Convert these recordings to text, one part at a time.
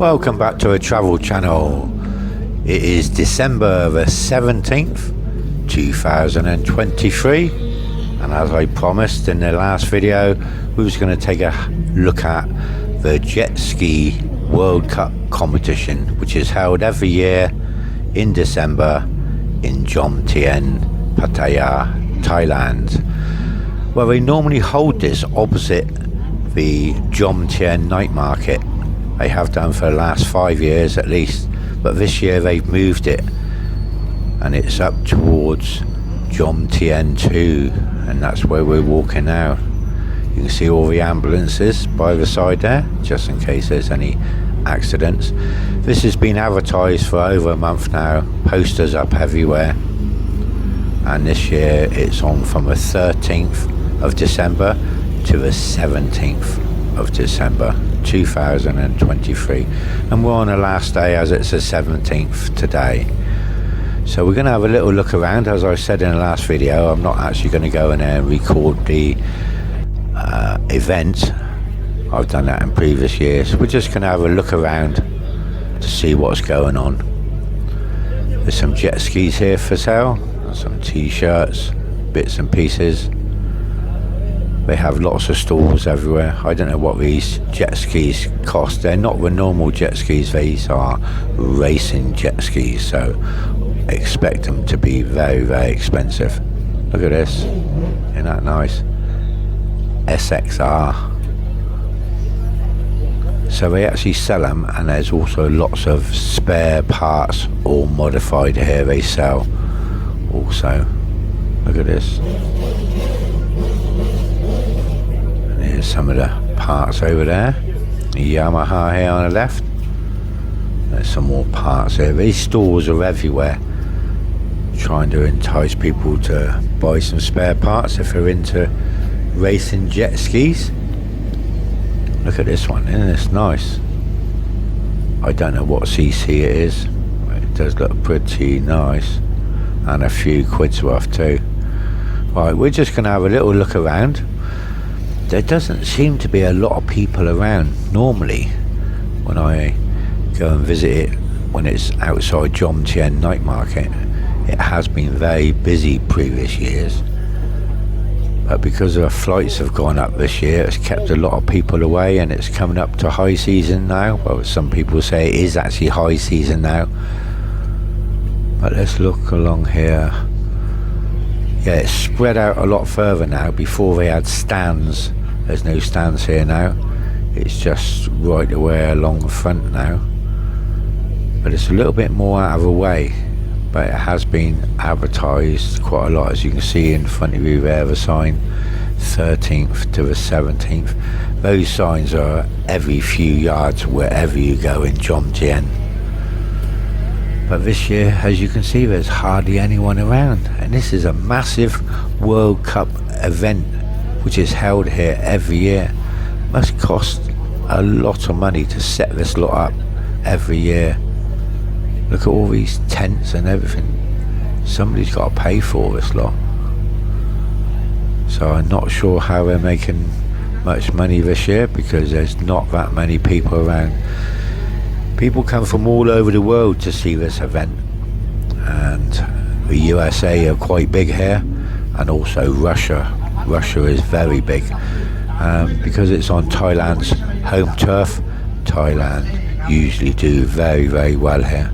Welcome back to a travel channel. It is December the 17th 2023, and as I promised in the last video, we was going to take a look at the jet ski World Cup competition, which is held every year in December in Jomtien, Pattaya, Thailand. Well, they normally hold this opposite the Jomtien night market. They have done for the last 5 years at least, but this year they've moved it and it's up towards Jomtien 2, and that's where we're walking now. You can see all the ambulances by the side there, just in case there's any accidents. This has been advertised for over a month now, posters up everywhere, and this year it's on from the 13th of December to the 17th of December 2023, and we're on the last day as it's the 17th today. So we're going to have a little look around. As I said in the last video, I'm not actually going to go in there and record the event. I've done that in previous years. We're just going to have a look around to see what's going on. There's some jet skis here for sale, some t-shirts, bits and pieces. They have lots of stalls everywhere. I don't know what these jet skis cost. They're not the normal jet skis, these are racing jet skis, so expect them to be very, very expensive. Look at this, isn't that nice? SXR. So they actually sell them, and there's also lots of spare parts, all modified here, they sell also. Look at this. Some of the parts over there, the Yamaha here on the left. There's some more parts here. These stores are everywhere, trying to entice people to buy some spare parts if they're into racing jet skis. Look at this one, isn't this nice? I don't know what cc it is. It does look pretty nice, and a few quid's worth too. Right, we're just going to have a little look around. There doesn't seem to be a lot of people around normally when I go and visit it when it's outside Jomtien night market. It has been very busy previous years, but because the flights have gone up this year, it's kept a lot of people away, and it's coming up to high season now. Well, some people say it is actually high season now, but let's look along here. Yeah, it's spread out a lot further now. Before they had stands. There's no stands here now. It's just right away along the front now. But it's a little bit more out of the way. But it has been advertised quite a lot. As you can see in front of you there, the sign 13th to the 17th. Those signs are every few yards wherever you go in Jomtien. But this year, as you can see, there's hardly anyone around. And this is a massive World Cup event, which is held here every year. Must cost a lot of money to set this lot up every year. Look at all these tents and everything. Somebody's got to pay for this lot. So I'm not sure how they're making much money this year, because there's not that many people around. People come from all over the world to see this event, and the USA are quite big here, and also Russia. Russia is very big, because it's on Thailand's home turf. Thailand usually do very, very well here.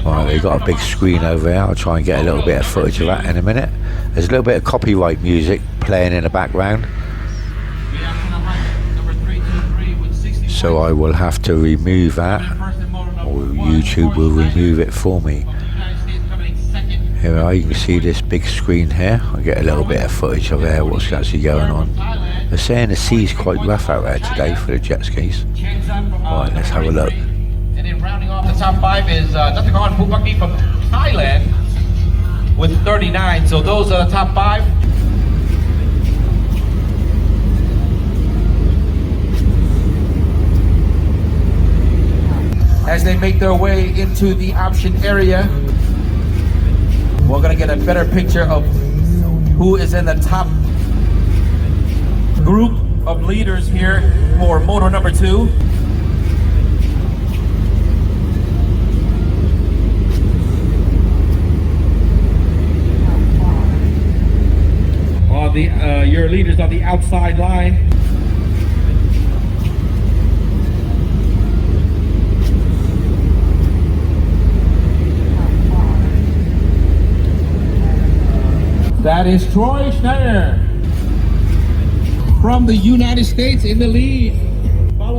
Right, they've got a big screen over there. I'll try and get a little bit of footage of that in a minute. There's a little bit of copyright music playing in the background, so I will have to remove that, or YouTube will remove it for me. Here we are, you can see this big screen here. I'll get a little bit of footage of there, what's actually going on. They're saying the sea's quite rough out there today for the jet skis. Right, let's have a look. And then rounding off the top 5 is Jomtien Pupaki from Thailand with 39. So those are the top 5. As they make their way into the option area, we're gonna get a better picture of who is in the top group of leaders here for motor number 2. on the your leaders on the outside line. That is Troy Schneider from the United States in the lead.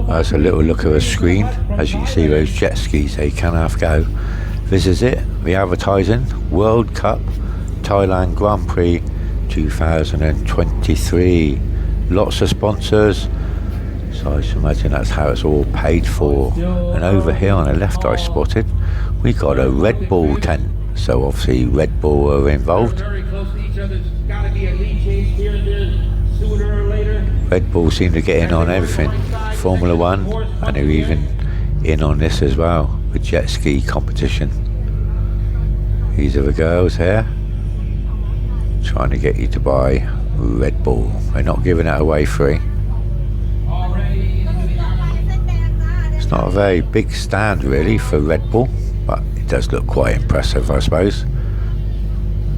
That's a little look of a screen. As you can see, those jet skis, they can have go. This is it, the advertising, World Cup, Thailand Grand Prix 2023. Lots of sponsors. So I should imagine that's how it's all paid for. And over here on the left I spotted, we got a Red Bull tent. So obviously Red Bull are involved. Red Bull seem to get in on everything. Formula One, and they're even in on this as well, with jet ski competition. These are the girls here, trying to get you to buy Red Bull. They're not giving it away free. It's not a very big stand really for Red Bull, but it does look quite impressive, I suppose.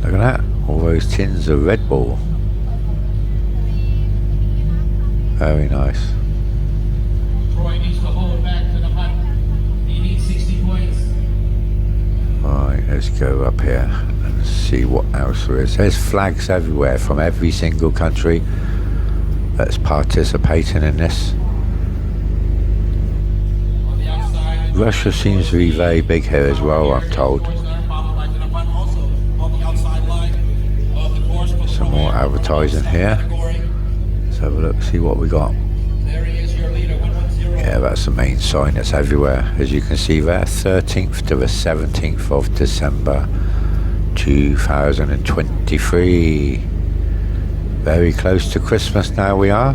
Look at that, all those tins of Red Bull. Very nice. Troy needs to hold back to the hunt. He needs 60 points. Right, let's go up here and see what else there is. There's flags everywhere from every single country that's participating in this. Russia seems to be very big here as well, I'm told. Some more advertising here. Let's have a look, see what we got. Yeah, that's the main sign that's everywhere. As you can see there, 13th to the 17th of December 2023. Very close to Christmas now we are.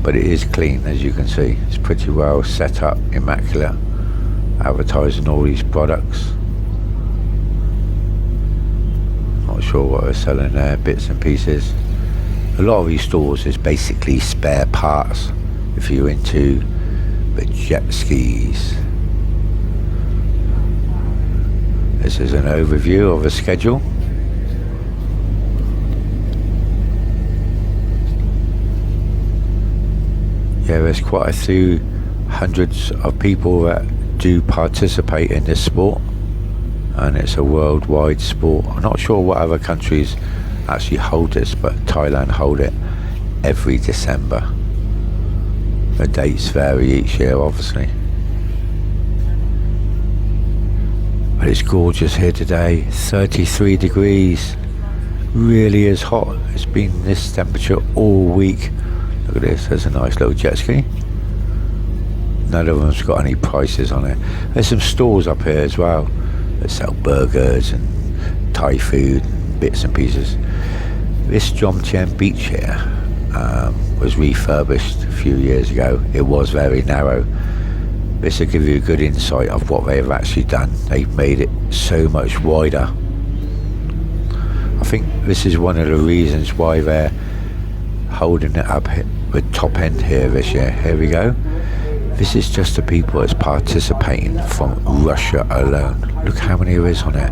But it is clean, as you can see. It's pretty well set up, immaculate. Advertising all these products. Not sure what they're selling there, bits and pieces. A lot of these stores is basically spare parts if you're into the jet skis. This is an overview of the schedule. Yeah, there's quite a few hundreds of people that do participate in this sport, and it's a worldwide sport. I'm not sure what other countries actually hold this, but Thailand hold it every December. The dates vary each year, obviously. But it's gorgeous here today, 33 degrees. Really is hot. It's been this temperature all week. Look at this, there's a nice little jet ski. None of them's got any prices on it. There's some stores up here as well that sell burgers and Thai food, bits and pieces. This Jomtien beach here was refurbished a few years ago. It was very narrow. This will give you a good insight of what they've actually done. They've made it so much wider. I think this is one of the reasons why they're holding it up with top end here this year. Here we go. This is just the people that's participating from Russia alone. Look how many there is on it.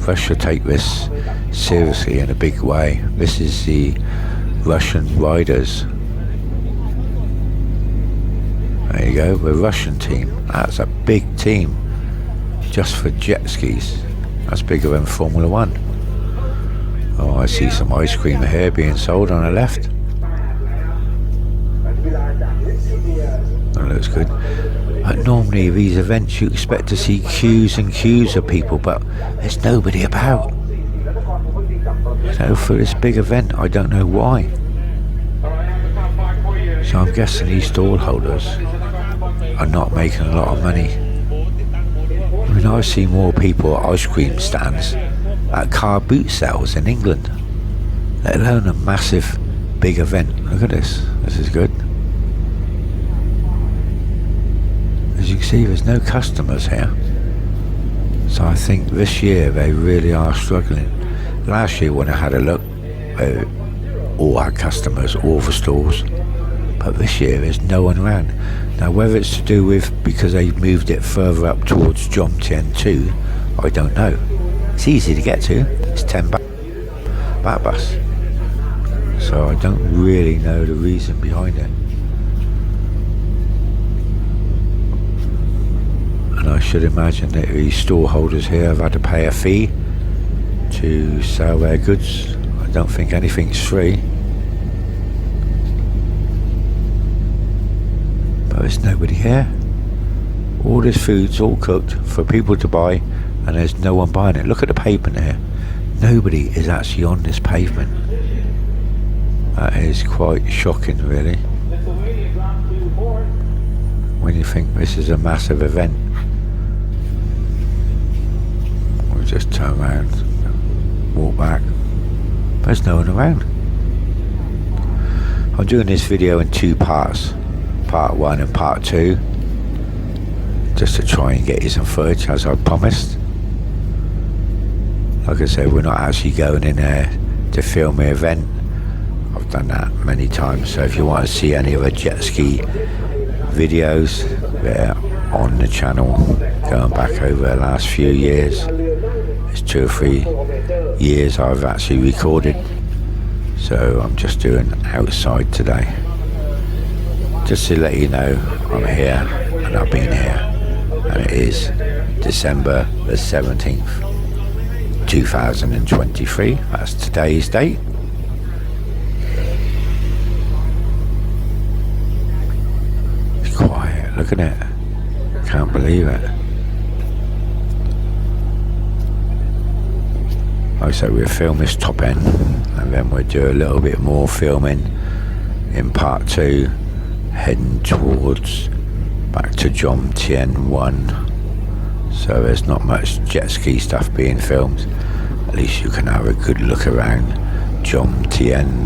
Russia take this seriously in a big way. This is the Russian riders. There you go, the Russian team. That's a big team just for jet skis. That's bigger than Formula One. Oh, I see some ice cream here being sold on the left. That looks good. But normally these events you expect to see queues and queues of people, but there's nobody about. So for this big event, I don't know why. So I'm guessing these stall holders are not making a lot of money. I mean, I've seen more people at ice cream stands at car boot sales in England, let alone a massive big event. Look at this, this is good. As you can see, there's no customers here. So I think this year they really are struggling. Last year when I had a look, they all had customers, all the stores. But this year there's no one around. Now whether it's to do with because they moved it further up towards Jomtien 2, I don't know. It's easy to get to. It's 10 baht bus. So I don't really know the reason behind it. And I should imagine that these store holders here have had to pay a fee to sell their goods. I don't think anything's free. But there's nobody here. All this food's all cooked for people to buy, and there's no one buying it. Look at the pavement here. Nobody is actually on this pavement. That is quite shocking, really, when you think this is a massive event. We'll just turn around, walk back. There's no one around. I'm doing this video in 2 parts, part 1 and part 2, just to try and get you some footage, as I promised. Like I said, we're not actually going in there to film the event. I've done that many times, so if you want to see any of the jet ski videos, they're on the channel going back over the last few years. It's 2 or 3 years I've actually recorded, so I'm just doing outside today, just to let you know I'm here and I've been here, and it is December the 17th 2023. That's today's date. It's quiet, look at it, can't believe it. Like I said, we'll film this top end and then we'll do a little bit more filming in part 2, heading towards back to Jomtien 1. So there's not much jet ski stuff being filmed. At least you can have a good look around Jomtien.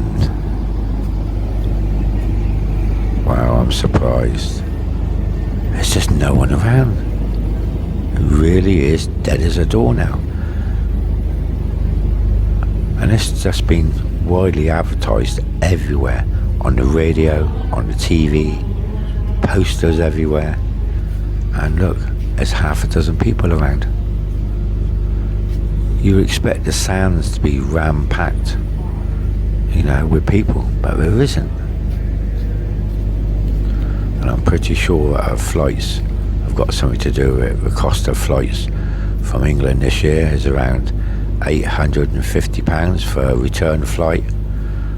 Wow, I'm surprised. There's just no one around. It really is dead as a door now. And it's just been widely advertised everywhere, on the radio, on the TV, posters everywhere. And look, there's half a dozen people around. You expect the sands to be ram-packed, you know, with people, but there isn't. And I'm pretty sure that flights have got something to do with it. The cost of flights from England this year is around £850 for a return flight,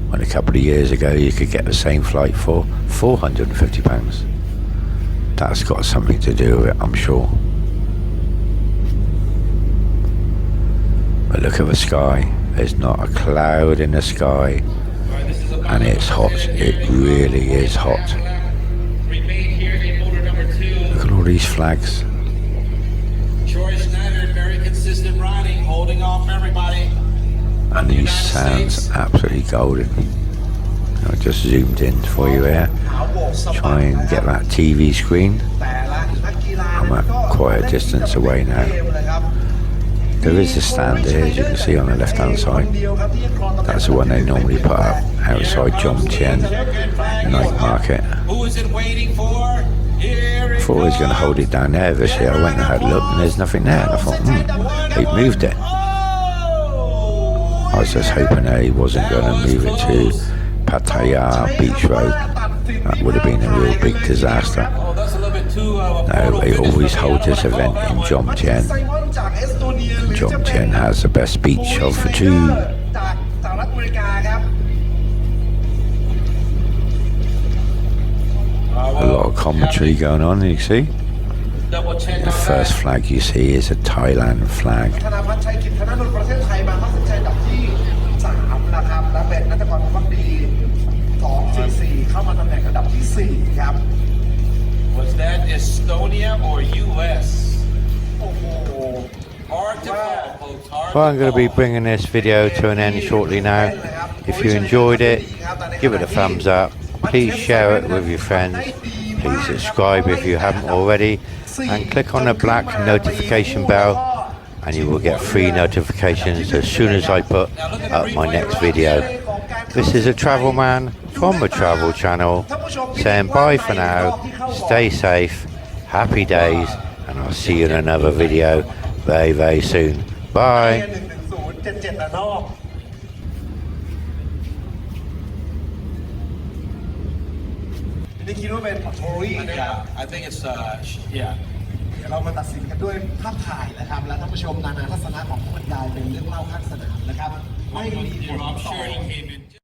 when a couple of years ago you could get the same flight for £450. That's got something to do with it, I'm sure. But look at the sky. There's not a cloud in the sky, and it's hot. It really is hot. Look at all these flags. And these sands absolutely golden. I just zoomed in for you here. Try and get that TV screen. I'm at quite a distance away now. There is a stand here, as you can see on the left hand side. That's the one they normally put up outside Jomtien night market. I thought I was going to hold it down there this year. I went and had a look and there's nothing there, and I thought, they've moved it. I was just hoping they wasn't going to move it to Pattaya Beach Road. That would have been a real big disaster. No, they always hold this event in Jomtien. And Jomtien has the best beach of the 2. A lot of commentary going on, you see. The first flag you see is a Thailand flag. Was that Estonia or US? Well, I'm going to be bringing this video to an end shortly now. If you enjoyed it, give it a thumbs up. Please share it with your friends. Please subscribe if you haven't already, and click on the black notification bell, and you will get free notifications as soon as I put up my next video. This is a travel man from the Travel Channel saying bye for now, stay safe, happy days, and I'll see you in another video very, very soon. Bye. 11077ระนอก นี่คิดว่าเป็นโทรี่ครับ I think it's yeah. เดี๋ยวเรามาตัดสินกันด้วยภาพถ่ายนะครับ และท่านผู้ชมนานาทัศนะของผู้บรรยายเป็นเรื่องเล่าข้างสนามนะครับ ไม่มีผลต่อ